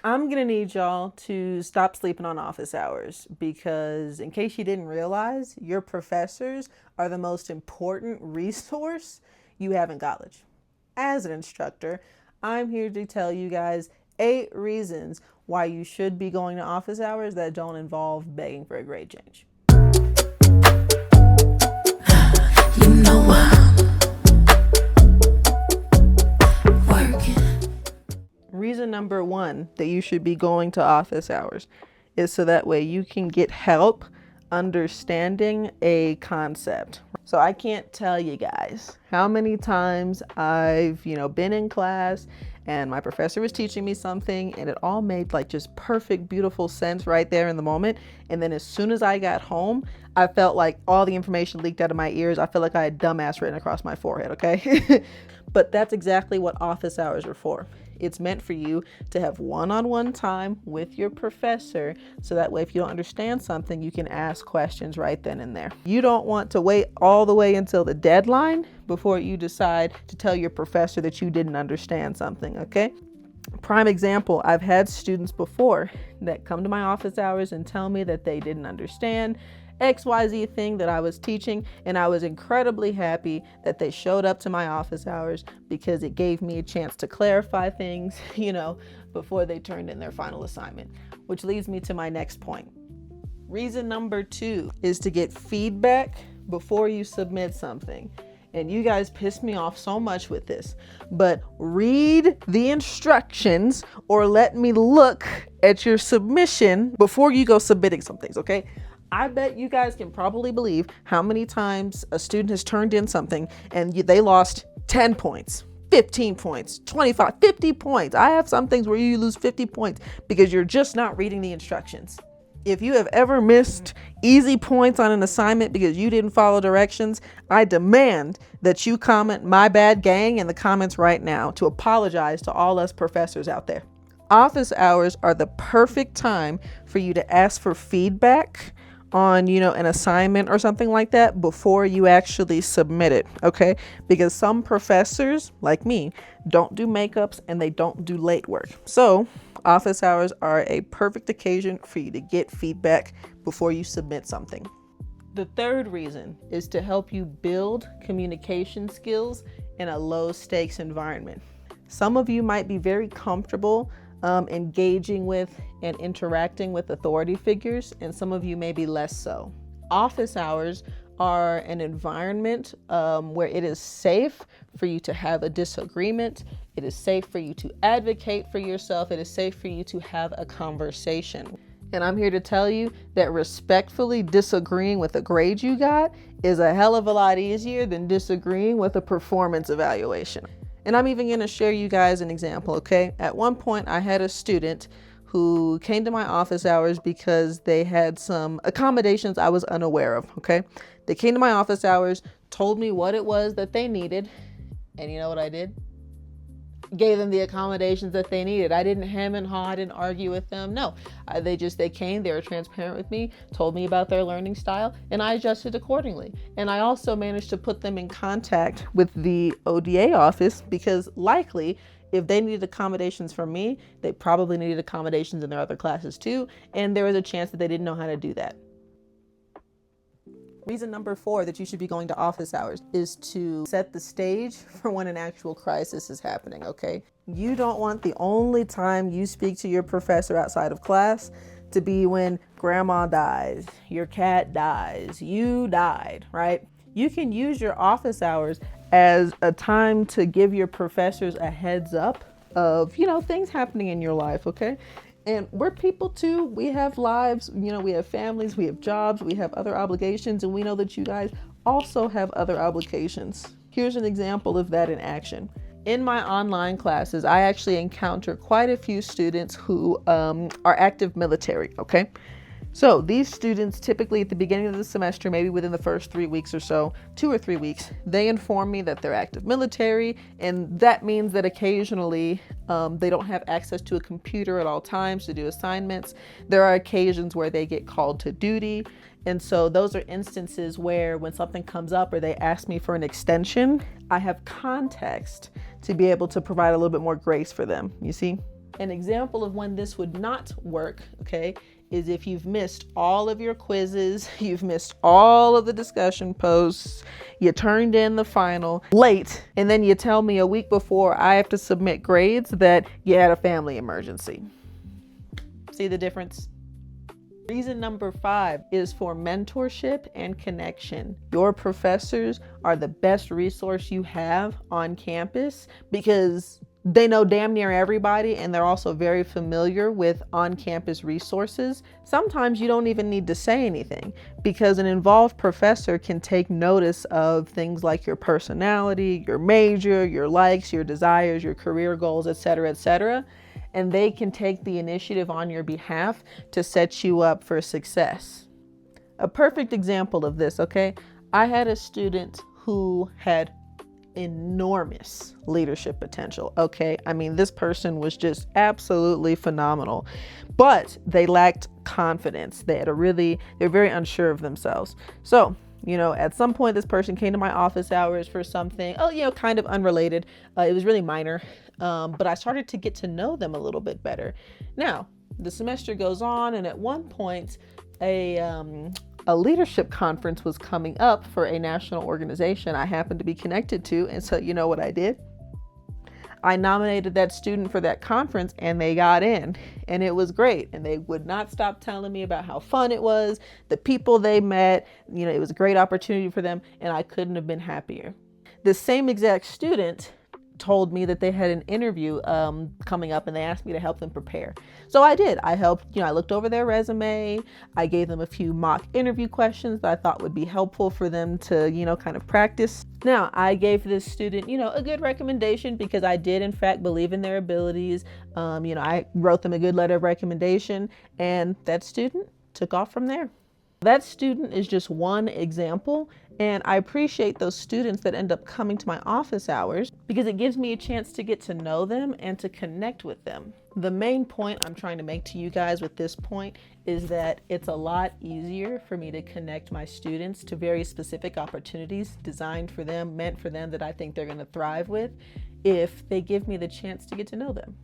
I'm gonna need y'all to stop sleeping on office hours because, in case you didn't realize, your professors are the most important resource you have in college. As an instructor, I'm here to tell you guys 8 reasons why you should be going to office hours that don't involve begging for a grade change. You know I'm working. Reason number 1 that you should be going to office hours is so that way you can get help understanding a concept. So I can't tell you guys how many times I've, been in class and my professor was teaching me something and it all made like just perfect, beautiful sense right there in the moment. And then as soon as I got home, I felt like all the information leaked out of my ears. I felt like I had dumbass written across my forehead, okay? But that's exactly what office hours are for. It's meant for you to have one-on-one time with your professor so that way if you don't understand something, you can ask questions right then and there. You don't want to wait all the way until the deadline before you decide to tell your professor that you didn't understand something, okay? Prime example, I've had students before that come to my office hours and tell me that they didn't understand XYZ thing that I was teaching, and I was incredibly happy that they showed up to my office hours because it gave me a chance to clarify things, before they turned in their final assignment, which leads me to my next point. Reason number 2 is to get feedback before you submit something. And you guys piss me off so much with this, but read the instructions or let me look at your submission before you go submitting some things, okay? I bet you guys can probably believe how many times a student has turned in something and they lost 10 points, 15 points, 25, 50 points. I have some things where you lose 50 points because you're just not reading the instructions. If you have ever missed easy points on an assignment because you didn't follow directions, I demand that you comment "my bad gang" in the comments right now to apologize to all us professors out there. Office hours are the perfect time for you to ask for feedback on, an assignment or something like that before you actually submit it, okay? Because some professors, like me, don't do makeups and they don't do late work. So office hours are a perfect occasion for you to get feedback before you submit something. The third reason is to help you build communication skills in a low stakes environment. Some of you might be very comfortable engaging with and interacting with authority figures, and some of you may be less so. Office hours are an environment where it is safe for you to have a disagreement. It is safe for you to advocate for yourself. It is safe for you to have a conversation. And I'm here to tell you that respectfully disagreeing with a grade you got is a hell of a lot easier than disagreeing with a performance evaluation. And I'm even going to share you guys an example, okay? At one point, I had a student who came to my office hours because they had some accommodations I was unaware of, okay? They came to my office hours, told me what it was that they needed, and you know what I did? Gave them the accommodations that they needed. I didn't hem and haw, I didn't argue with them. No, they came, they were transparent with me, told me about their learning style, and I adjusted accordingly. And I also managed to put them in contact with the ODA office because likely if they needed accommodations from me, they probably needed accommodations in their other classes too. And there was a chance that they didn't know how to do that. Reason number 4 that you should be going to office hours is to set the stage for when an actual crisis is happening, okay? You don't want the only time you speak to your professor outside of class to be when grandma dies, your cat dies, you died, right? You can use your office hours as a time to give your professors a heads up of, things happening in your life, okay? And we're people too. We have lives, we have families, we have jobs, we have other obligations, and we know that you guys also have other obligations. Here's an example of that in action. In my online classes, I actually encounter quite a few students who are active military, okay? So these students typically at the beginning of the semester, maybe within the first 3 weeks or so, 2 or 3 weeks, they inform me that they're active military, and that means that occasionally they don't have access to a computer at all times to do assignments. There are occasions where they get called to duty, and so those are instances where when something comes up or they ask me for an extension, I have context to be able to provide a little bit more grace for them, you see? An example of when this would not work, okay, is if you've missed all of your quizzes, you've missed all of the discussion posts, you turned in the final late, and then you tell me a week before I have to submit grades that you had a family emergency. See the difference? Reason number 5 is for mentorship and connection. Your professors are the best resource you have on campus because they know damn near everybody, and they're also very familiar with on-campus resources. Sometimes you don't even need to say anything because an involved professor can take notice of things like your personality, your major, your likes, your desires, your career goals, etc., etc., and they can take the initiative on your behalf to set you up for success. A perfect example of this, okay? I had a student who had enormous leadership potential, okay? I mean, this person was just absolutely phenomenal, but they lacked confidence. They're very unsure of themselves. So, at some point, this person came to my office hours for something, kind of unrelated. It was really minor, but I started to get to know them a little bit better. Now, the semester goes on, and at one point, a leadership conference was coming up for a national organization I happened to be connected to. And so you know what I did? I nominated that student for that conference, and they got in, and it was great. And they would not stop telling me about how fun it was, the people they met, it was a great opportunity for them, and I couldn't have been happier. The same exact student told me that they had an interview coming up, and they asked me to help them prepare. So I did. I helped, I looked over their resume. I gave them a few mock interview questions that I thought would be helpful for them to, kind of practice. Now, I gave this student, a good recommendation because I did, in fact, believe in their abilities. I wrote them a good letter of recommendation, and that student took off from there. That student is just one example, and I appreciate those students that end up coming to my office hours because it gives me a chance to get to know them and to connect with them. The main point I'm trying to make to you guys with this point is that it's a lot easier for me to connect my students to very specific opportunities designed for them, meant for them, that I think they're going to thrive with if they give me the chance to get to know them.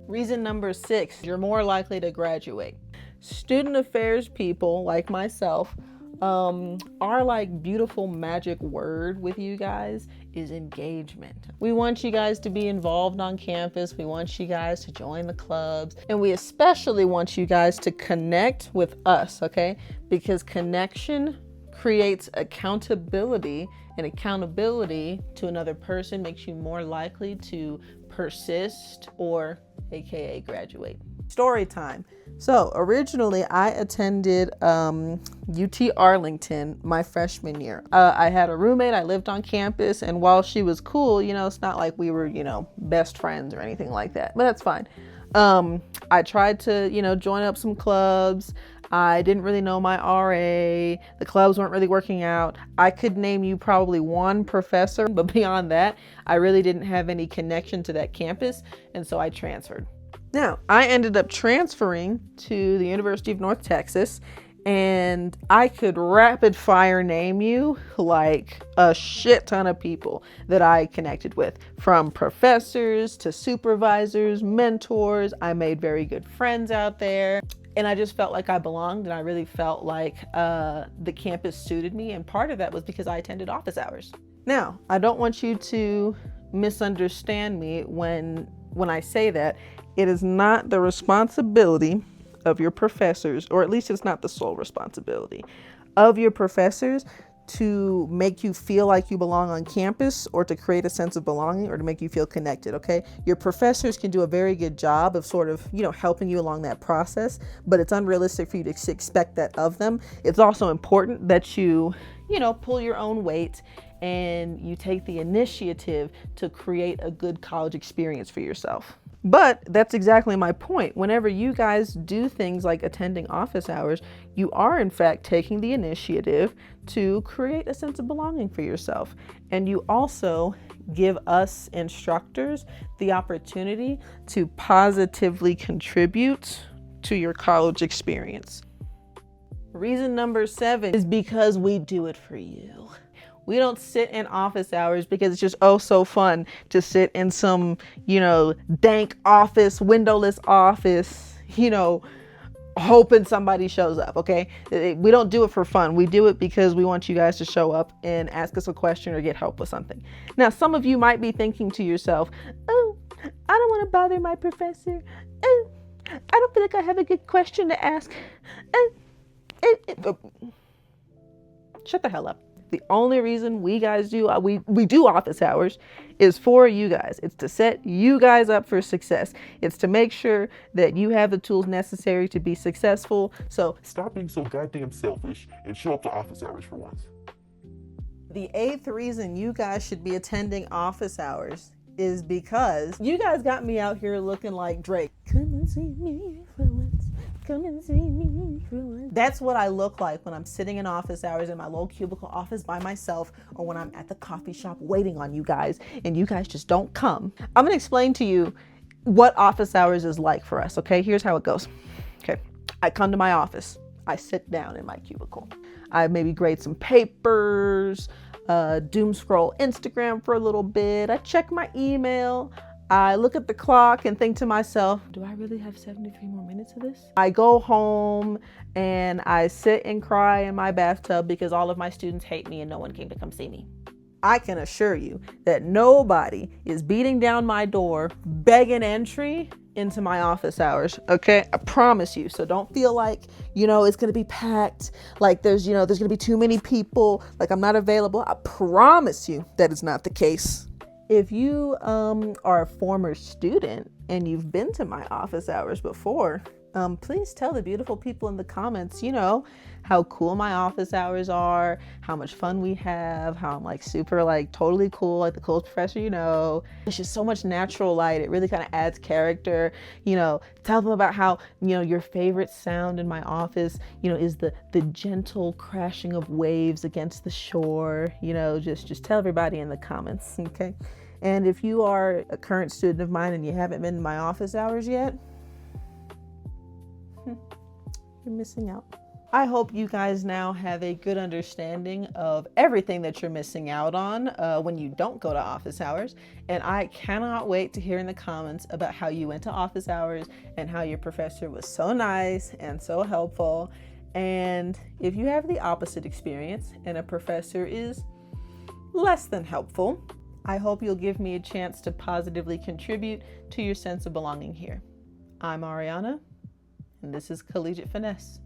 Reason number 6, you're more likely to graduate. Student affairs people like myself, our beautiful magic word with you guys is engagement. We want you guys to be involved on campus. We want you guys to join the clubs, and we especially want you guys to connect with us, okay? Because connection creates accountability, and accountability to another person makes you more likely to persist or AKA graduate. Story time. So originally I attended UT Arlington my freshman year. I had a roommate, I lived on campus, and while she was cool, it's not like we were, best friends or anything like that, but that's fine. I tried to, join up some clubs. I didn't really know my RA. The clubs weren't really working out. I could name you probably one professor, but beyond that, I really didn't have any connection to that campus, and so I transferred. Now, I ended up transferring to the University of North Texas, and I could rapid fire name you like a shit ton of people that I connected with, from professors to supervisors, mentors. I made very good friends out there, and I just felt like I belonged, and I really felt like the campus suited me, and part of that was because I attended office hours. Now, I don't want you to misunderstand me when I say that. It is not the responsibility of your professors, or at least it's not the sole responsibility of your professors, to make you feel like you belong on campus, or to create a sense of belonging, or to make you feel connected, okay? Your professors can do a very good job of sort of, helping you along that process, but it's unrealistic for you to expect that of them. It's also important that you, pull your own weight and you take the initiative to create a good college experience for yourself. But that's exactly my point. Whenever you guys do things like attending office hours, you are in fact taking the initiative to create a sense of belonging for yourself. And you also give us instructors the opportunity to positively contribute to your college experience. Reason number 7 is because we do it for you. We don't sit in office hours because it's just oh so fun to sit in some, dank office, windowless office, hoping somebody shows up. Okay, we don't do it for fun. We do it because we want you guys to show up and ask us a question or get help with something. Now, some of you might be thinking to yourself, oh, I don't want to bother my professor. Oh, I don't feel like I have a good question to ask. Shut the hell up. The only reason we do office hours is for you guys. It's to set you guys up for success. It's to make sure that you have the tools necessary to be successful. So stop being so goddamn selfish and show up to office hours for once. The 8th reason you guys should be attending office hours is because you guys got me out here looking like Drake. Come and see me for once. Come and see me for once. That's what I look like when I'm sitting in office hours in my little cubicle office by myself, or when I'm at the coffee shop waiting on you guys and you guys just don't come. I'm gonna explain to you what office hours is like for us, okay? Here's how it goes. Okay, I come to my office. I sit down in my cubicle. I maybe grade some papers, doom scroll Instagram for a little bit. I check my email. I look at the clock and think to myself, do I really have 73 more minutes of this? I go home and I sit and cry in my bathtub because all of my students hate me and no one came to come see me. I can assure you that nobody is beating down my door begging entry into my office hours, okay? I promise you. So don't feel like, it's gonna be packed, like there's gonna be too many people, like I'm not available. I promise you that is not the case. If you are a former student and you've been to my office hours before, please tell the beautiful people in the comments, how cool my office hours are, how much fun we have, how I'm like super like totally cool, like the coolest professor It's just so much natural light. It really kind of adds character. Tell them about how, your favorite sound in my office, is the gentle crashing of waves against the shore. Just tell everybody in the comments, okay? And if you are a current student of mine and you haven't been to my office hours yet, you're missing out. I hope you guys now have a good understanding of everything that you're missing out on when you don't go to office hours. And I cannot wait to hear in the comments about how you went to office hours and how your professor was so nice and so helpful. And if you have the opposite experience and a professor is less than helpful, I hope you'll give me a chance to positively contribute to your sense of belonging here. I'm Ariana, and this is Collegiate Finesse.